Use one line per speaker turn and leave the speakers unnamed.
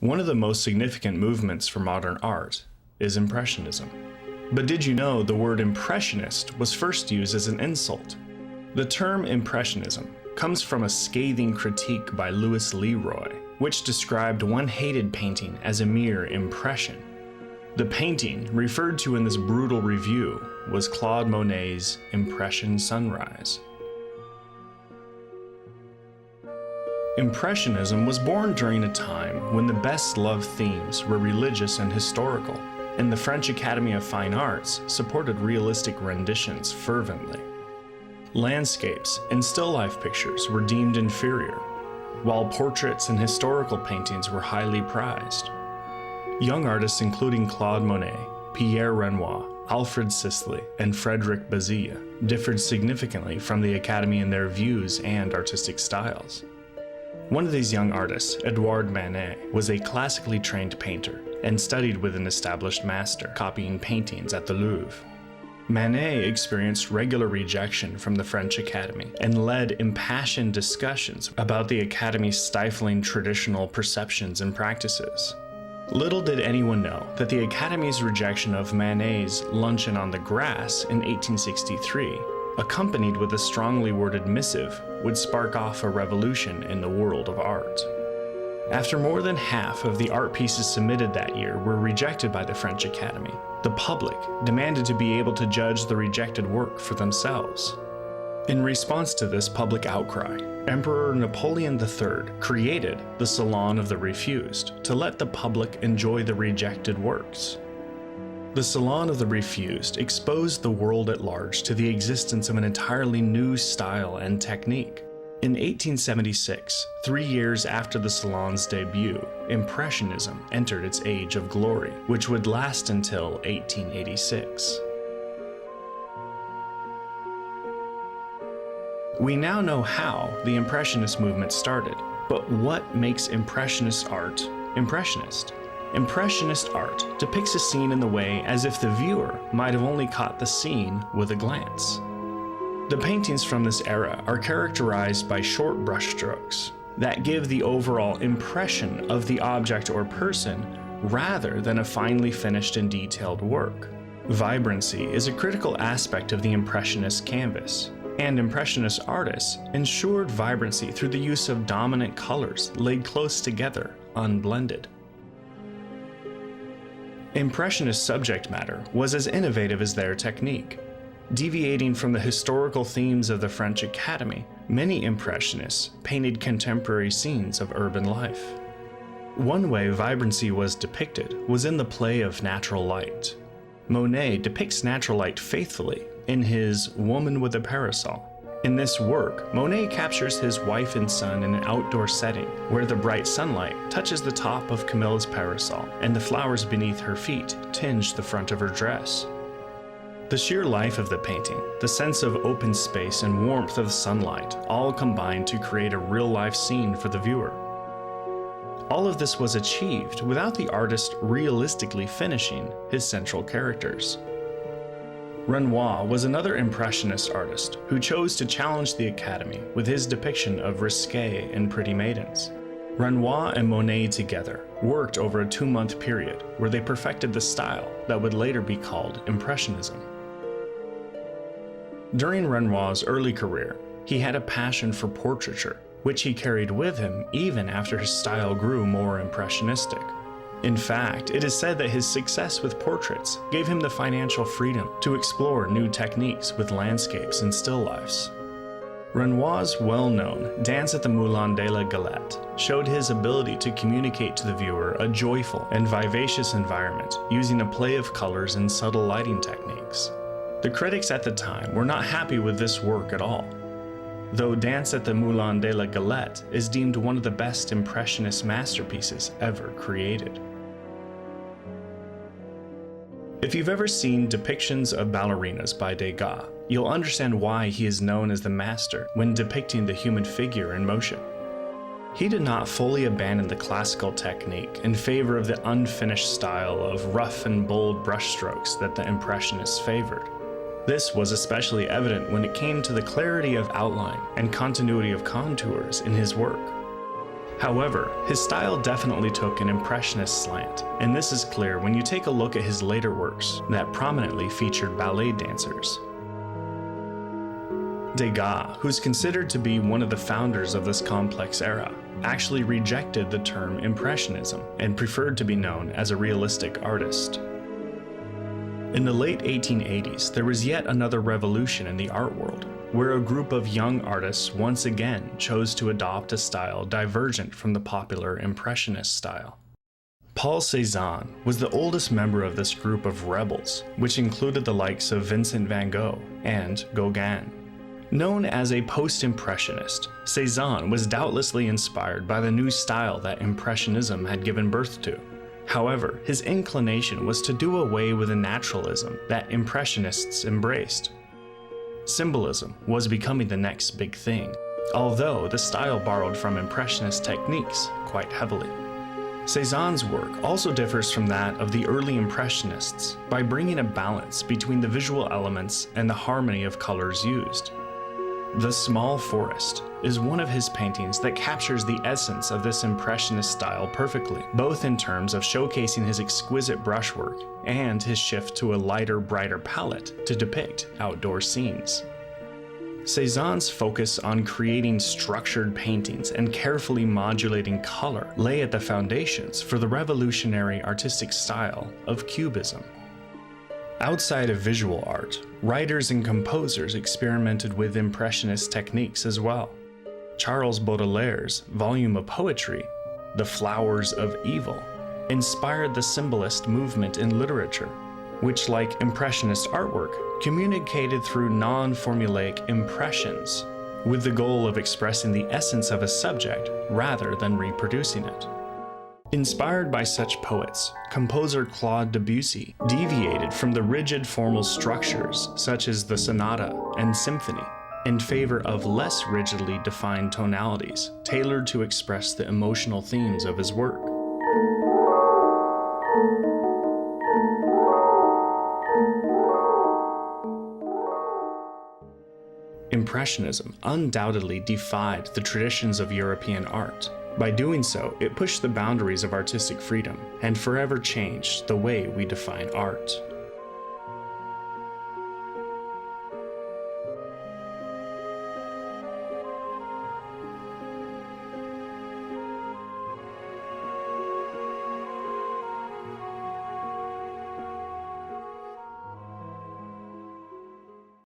One of the most significant movements for modern art is Impressionism. But did you know the word impressionist was first used as an insult? The term Impressionism comes from a scathing critique by Louis Leroy, which described one hated painting as a mere impression. The painting referred to in this brutal review was Claude Monet's Impression Sunrise. Impressionism was born during a time when the best-loved themes were religious and historical, and the French Academy of Fine Arts supported realistic renditions fervently. Landscapes and still-life pictures were deemed inferior, while portraits and historical paintings were highly prized. Young artists including Claude Monet, Pierre Renoir, Alfred Sisley, and Frédéric Bazille differed significantly from the Academy in their views and artistic styles. One of these young artists, Edouard Manet, was a classically trained painter and studied with an established master, copying paintings at the Louvre. Manet experienced regular rejection from the French Academy and led impassioned discussions about the Academy's stifling traditional perceptions and practices. Little did anyone know that the Academy's rejection of Manet's Luncheon on the Grass in 1863, accompanied with a strongly worded missive, would spark off a revolution in the world of art. After more than half of the art pieces submitted that year were rejected by the French Academy, the public demanded to be able to judge the rejected work for themselves. In response to this public outcry, Emperor Napoleon III created the Salon of the Refused to let the public enjoy the rejected works. The Salon of the Refused exposed the world at large to the existence of an entirely new style and technique. In 1876, 3 years after the Salon's debut, Impressionism entered its age of glory, which would last until 1886. We now know how the Impressionist movement started, but what makes Impressionist art impressionist? Impressionist art depicts a scene in the way as if the viewer might have only caught the scene with a glance. The paintings from this era are characterized by short brushstrokes that give the overall impression of the object or person rather than a finely finished and detailed work. Vibrancy is a critical aspect of the Impressionist canvas, and Impressionist artists ensured vibrancy through the use of dominant colors laid close together, unblended. Impressionist subject matter was as innovative as their technique. Deviating from the historical themes of the French Academy, many Impressionists painted contemporary scenes of urban life. One way vibrancy was depicted was in the play of natural light. Monet depicts natural light faithfully in his Woman with a Parasol. In this work, Monet captures his wife and son in an outdoor setting where the bright sunlight touches the top of Camille's parasol and the flowers beneath her feet tinge the front of her dress. The sheer life of the painting, the sense of open space and warmth of sunlight all combined to create a real-life scene for the viewer. All of this was achieved without the artist realistically finishing his central characters. Renoir was another Impressionist artist who chose to challenge the Academy with his depiction of risque and pretty maidens. Renoir and Monet together worked over a 2-month period where they perfected the style that would later be called Impressionism. During Renoir's early career, he had a passion for portraiture, which he carried with him even after his style grew more impressionistic. In fact, it is said that his success with portraits gave him the financial freedom to explore new techniques with landscapes and still lifes. Renoir's well-known Dance at the Moulin de la Galette showed his ability to communicate to the viewer a joyful and vivacious environment using a play of colors and subtle lighting techniques. The critics at the time were not happy with this work at all, though Dance at the Moulin de la Galette is deemed one of the best Impressionist masterpieces ever created. If you've ever seen depictions of ballerinas by Degas, you'll understand why he is known as the master when depicting the human figure in motion. He did not fully abandon the classical technique in favor of the unfinished style of rough and bold brushstrokes that the Impressionists favored. This was especially evident when it came to the clarity of outline and continuity of contours in his work. However, his style definitely took an Impressionist slant, and this is clear when you take a look at his later works that prominently featured ballet dancers. Degas, who's considered to be one of the founders of this complex era, actually rejected the term Impressionism and preferred to be known as a realistic artist. In the late 1880s, there was yet another revolution in the art world, where a group of young artists once again chose to adopt a style divergent from the popular Impressionist style. Paul Cézanne was the oldest member of this group of rebels, which included the likes of Vincent van Gogh and Gauguin. Known as a post-impressionist, Cézanne was doubtlessly inspired by the new style that Impressionism had given birth to. However, his inclination was to do away with the naturalism that Impressionists embraced. Symbolism was becoming the next big thing, although the style borrowed from Impressionist techniques quite heavily. Cézanne's work also differs from that of the early Impressionists by bringing a balance between the visual elements and the harmony of colors used. The Small Forest is one of his paintings that captures the essence of this Impressionist style perfectly, both in terms of showcasing his exquisite brushwork and his shift to a lighter, brighter palette to depict outdoor scenes. Cézanne's focus on creating structured paintings and carefully modulating color lay at the foundations for the revolutionary artistic style of Cubism. Outside of visual art, writers and composers experimented with Impressionist techniques as well. Charles Baudelaire's volume of poetry, The Flowers of Evil, inspired the symbolist movement in literature, which, like Impressionist artwork, communicated through non-formulaic impressions, with the goal of expressing the essence of a subject rather than reproducing it. Inspired by such poets, composer Claude Debussy deviated from the rigid formal structures such as the sonata and symphony in favor of less rigidly defined tonalities tailored to express the emotional themes of his work. Impressionism undoubtedly defied the traditions of European art. By doing so, it pushed the boundaries of artistic freedom and forever changed the way we define art.